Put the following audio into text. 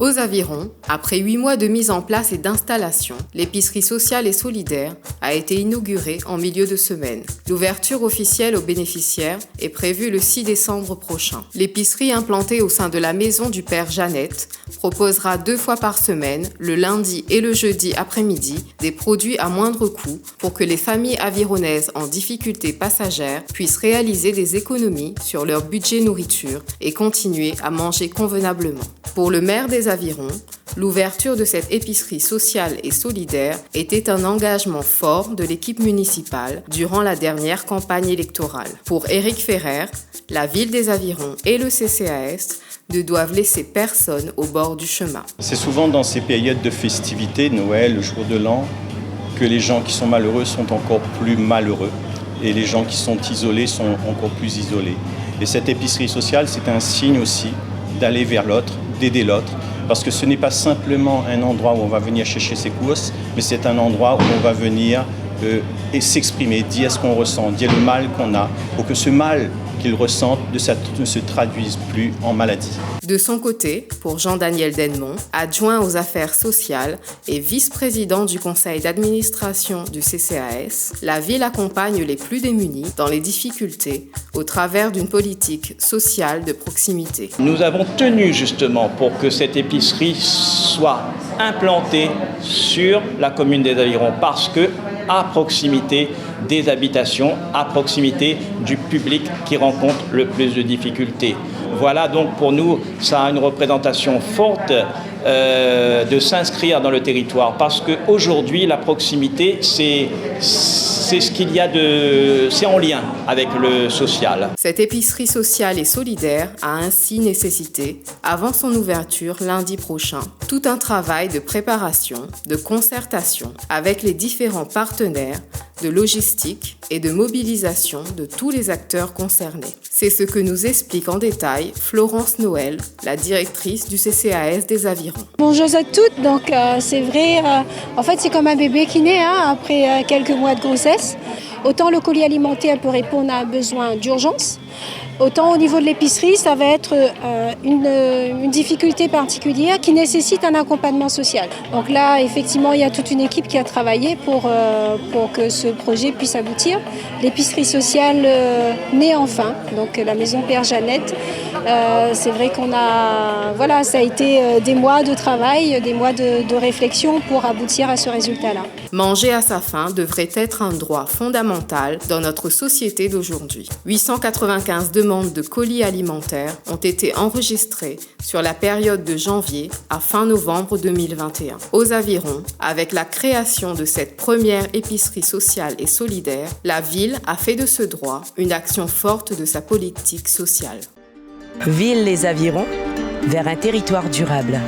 Aux Avirons, après 8 mois de mise en place et d'installation, l'épicerie sociale et solidaire a été inaugurée en milieu de semaine. L'ouverture officielle aux bénéficiaires est prévue le 6 décembre prochain. L'épicerie implantée au sein de la maison du père Jeannette proposera 2 fois par semaine, le lundi et le jeudi après-midi, des produits à moindre coût pour que les familles avironnaises en difficulté passagère puissent réaliser des économies sur leur budget nourriture et continuer à manger convenablement. Pour le maire des Avirons, l'ouverture de cette épicerie sociale et solidaire était un engagement fort de l'équipe municipale durant la dernière campagne électorale. Pour Éric Ferrer, la ville des Avirons et le CCAS ne doivent laisser personne au bord du chemin. C'est souvent dans ces périodes de festivités, Noël, le jour de l'an, que les gens qui sont malheureux sont encore plus malheureux et les gens qui sont isolés sont encore plus isolés. Et cette épicerie sociale, c'est un signe aussi d'aller vers l'autre, d'aider l'autre, parce que ce n'est pas simplement un endroit où on va venir chercher ses courses, mais c'est un endroit où on va venir et s'exprimer, dire ce qu'on ressent, dire le mal qu'on a, pour que ce mal qu'il ressent ne se traduise plus en maladie. De son côté, pour Jean-Daniel Denmont, adjoint aux affaires sociales et vice-président du conseil d'administration du CCAS, la ville accompagne les plus démunis dans les difficultés au travers d'une politique sociale de proximité. Nous avons tenu justement pour que cette épicerie soit implantée sur la commune des Avirons parce que à proximité des habitations, à proximité du public qui rencontre le plus de difficultés. Voilà, donc pour nous, ça a une représentation forte de s'inscrire dans le territoire parce qu'aujourd'hui, la proximité, c'est ce qu'il y a c'est en lien avec le social. Cette épicerie sociale et solidaire a ainsi nécessité, avant son ouverture lundi prochain, tout un travail de préparation, de concertation avec les différents partenaires, de logistique et de mobilisation de tous les acteurs concernés. C'est ce que nous explique en détail Florence Noël, la directrice du CCAS des Avirons. Bonjour à toutes, donc c'est vrai, en fait c'est comme un bébé qui naît après quelques mois de grossesse. Autant le colis alimentaire peut répondre à un besoin d'urgence, autant au niveau de l'épicerie, ça va être une difficulté particulière qui nécessite un accompagnement social. Donc là, effectivement, il y a toute une équipe qui a travaillé pour que ce projet puisse aboutir. L'épicerie sociale naît enfin, donc la maison Père Jeannette. C'est vrai ça a été des mois de travail, des mois de réflexion pour aboutir à ce résultat-là. Manger à sa faim devrait être un droit fondamental dans notre société d'aujourd'hui. 895 demandes de colis alimentaires ont été enregistrées sur la période de janvier à fin novembre 2021. Aux Avirons, avec la création de cette première épicerie sociale et solidaire, la ville a fait de ce droit une action forte de sa politique sociale. Ville les Avirons, vers un territoire durable.